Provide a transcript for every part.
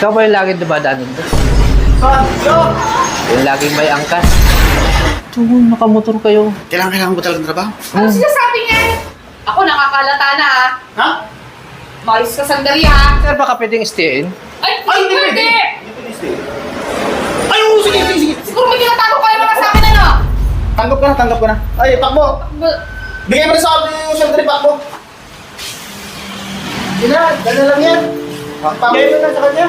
Ikaw ba yung laging dumadaan doon? Saan? Yo! Yung laging may angkas? Ito, nakamotor kayo. Kailangan mo talagang trabaho. Ano sinasabi niya? Ako nakakalata na ha. Ha? Maayos ka sandali ha. Sir, baka pwedeng stay-in? Ay, Hindi pwede! hindi! Hindi pwede stay. Ay, oo, sige, sige, sige. Siguro may tinatago kayo mga sa akin ano? Tanggap ka na, tanggap ka na. Ay, pakbo. Bigay mo na sa akin yung siyempre, pakbo. Hindi na, gano'n lang yan. Bigay mo na sa kanya.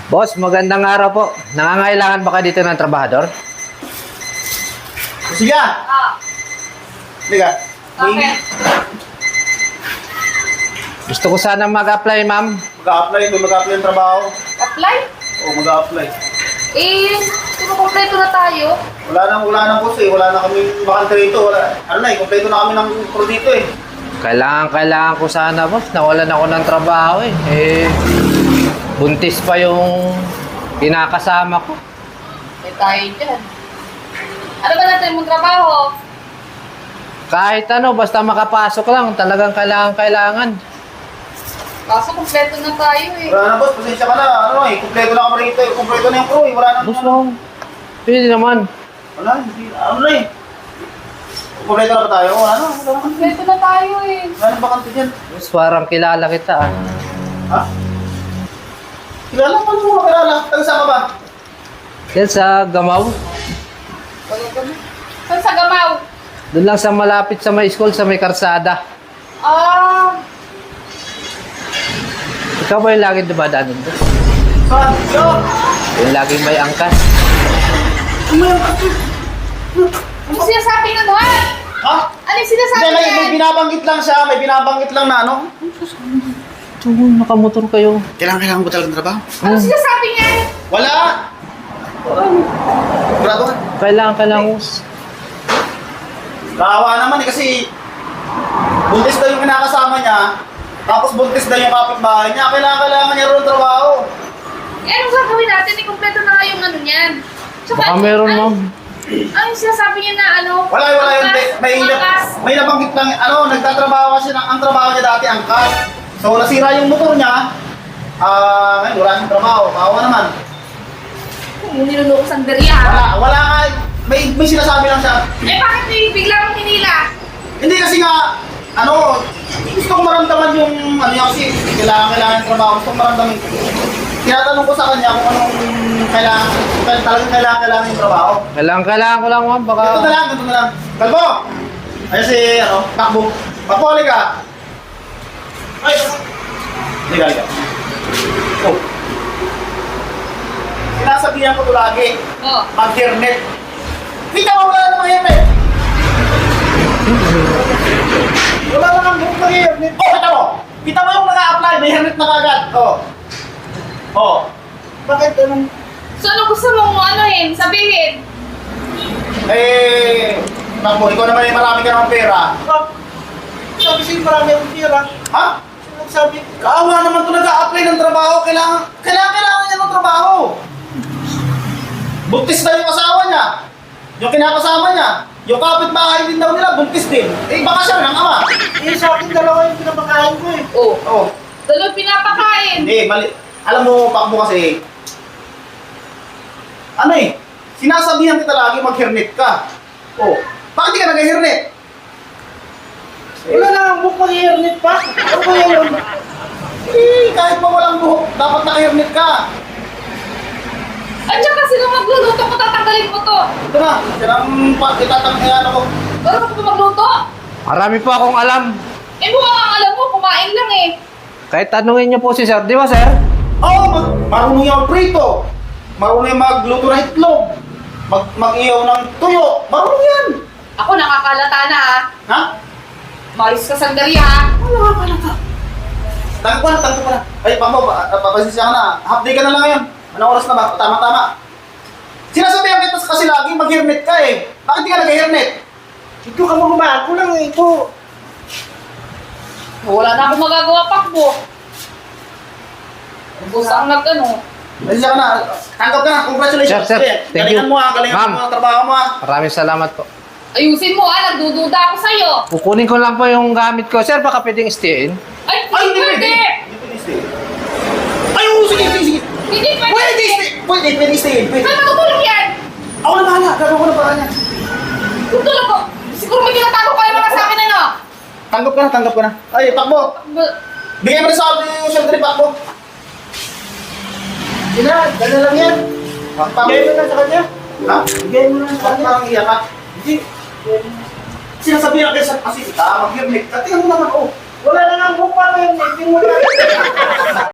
Boss, magandang araw po. Nangangailangan ba ka dito ng trabahador? Sige ah. Ah, Sige. okay. Gusto ko sana mag-apply, ma'am. Mag-a-apply, may mag-a-apply ng trabaho. Apply? Oo, mag-a-apply. Eh, kompleto na tayo. Wala nang boss eh. Wala na kami bakante rito. Wala. Ano na eh, kompleto na kami ng pro dito eh. Kailangan ko sana, boss. Nawalan ako ng trabaho eh. Buntis pa yung kinakasama ko. May tayo dyan. Ano ba natin mong trabaho? Kahit ano, basta makapasok lang. Talagang kailangan. Kaso kompleto na tayo eh. Wala na boss, pasensya ka na. Ano eh, kompleto na kami rito eh. Kompleto na yung pro eh. Wala na. Boss, lang. Pwede naman. Wala, hindi. Ano na eh. Kompleto na ba tayo? Wala na. Wala na. Kompleto na tayo eh. Wala na bakante dyan. Boss, parang kilala kita ah. Ha? Kilala pa mo kilala. Taga-saan ka ba? Yan sa Gamaw. Saan sa Gamaw? Doon lang sa malapit sa may school, sa may karsada. Ah, Ikaw ba yung laging dumadaan doon? Saan? Yo! Yung laging may angkas? ano sinasabi nun ha? Ha? Ano yung sinasabi Hindi, may niyan? binabanggit lang siya. May binabanggit lang na ano. Ito, nakamotor kayo. Kailangan mo talagang trabaho. Ano sinasabi niyan? Wala! Grado ka. Kailangan ko. Kawawa naman eh kasi buntis daw yung kinakasama niya. Tapos buntis daw yung kapitbahay niya. Kailangan niya rin trabaho. Eh, anong gagawin natin? Eh, kompleto na nga yung ano niyan. Tsaka, Baka meron, ma'am. Ano yung sinasabi niya na ano? Wala yun. Angkas. May nabanggit lang, nagtatrabaho kasi ang trabaho niya dati angkas. So nasira yung motor niya. Ngayon wala siyang trabaho. Kawawa naman. Kung niluloko sandali ha? Wala nga. May sinasabi lang siya. Eh, bakit bigla mong hinila? Hindi kasi nga, gusto ko maramdaman yung, kasi kailangan yung trabaho. Gusto ko maramdaman. Tinatanong ko sa kanya kung anong talagang kailangan yung trabaho. Kailangan ko lang, ma'am. Baka... Ganito na lang. Kalbo! Ayun si, Takbo. Takbo, halika. Ay, halika. Oh. Sinasabihan ko ito lagi. Oh. Mag-hernet. Kita mo wala namang hernet. Wala namang buhok ng hernet. Oh, kita mo! Kita mo yung naka-apply, may hernet na kagad. Oh. Oh. Bakit anong... So, ano gusto mong sabihin? Takbo, ikaw naman yung marami ka ng pera. Sabi sa'yo marami akong tira. Ha? Sabi, Kaawa naman ito nag-a-apply ng trabaho. Kailangan niya ng trabaho. Buntis na yung asawa niya. Yung kinakasama niya. Yung kapitbahay din daw nila, buntis din. Baka siya ng ama. sa akin dalawa yung pinapakain ko eh. Oh. Oh. Dalawa pinapakain. Mali. Alam mo, Pakbo kasi, sinasabihan kita lagi mag-hernet ka. Oh. Bakit di ka nag-hernet? Wala na ang buhok mag-hernet pa. Ano ba yun? Kahit pa walang buhok, dapat naka-hernet ka. At saka sino magluluto ko, tatanggalin mo to. Ito na, sinang itatanggayan ako. Pero ka pa magluto? Marami po akong alam. Eh, mukhang ang alam mo, kumain lang eh. Kahit tanungin niyo po si sir. Di ba, sir? Oo, marunong yung magprito. Marunong yung magluto ng itlog. Mag-iyaw ng tuyo. Marunong yan. Ako nakakalata na ha. Ha? Maayos ka sandali ha. Tangko ka na. Ay, Pakbo, papasisya ka na. Half day ka na lang ngayon. Anong oras na ba? Tama. Sinasabihan kita kasi lagi mag-hernet ka eh. Bakit di ka nag-hernet? Ito ka magbago lang eh. Ito. Wala na akong magagawa, Pakbo. Gusto ang Pasisya ka na. Tanggap ka na. Congratulations. Sir, thank you. Galingan mo ha. Galingan Ma'am. mo ang trabaho mo ha. Maraming salamat po. Ayusin mo ha, nagdududa ako sa'yo. Kukunin ko lang po yung gamit ko. Sir, baka pwedeng stay-in? Ay, Ay, hindi pwede. Hindi pwede stay. Hindi pwede. Pwede stay. Pwede. Saan matutulog yan? Ako na bahala. Gagawin ko na paraan yan. Tutulog ko. Siguro may tinatago kayo mga sa akin ano? Tanggap ko na. Ay, pakbo. Bigay mo na sa akin yung shoulder ni pakbo. Sina, dala lang yan. Bigay mo na sa kanya. Ha? Bigay mo na sa Bakit kanya. parang iyak ka? Hindi. Sinasabihan kayo sa kasi ka, mag-hearnet ka. Tingnan mo naman, oh. Wala na nga buhok pa ngayon. Hindi mo na.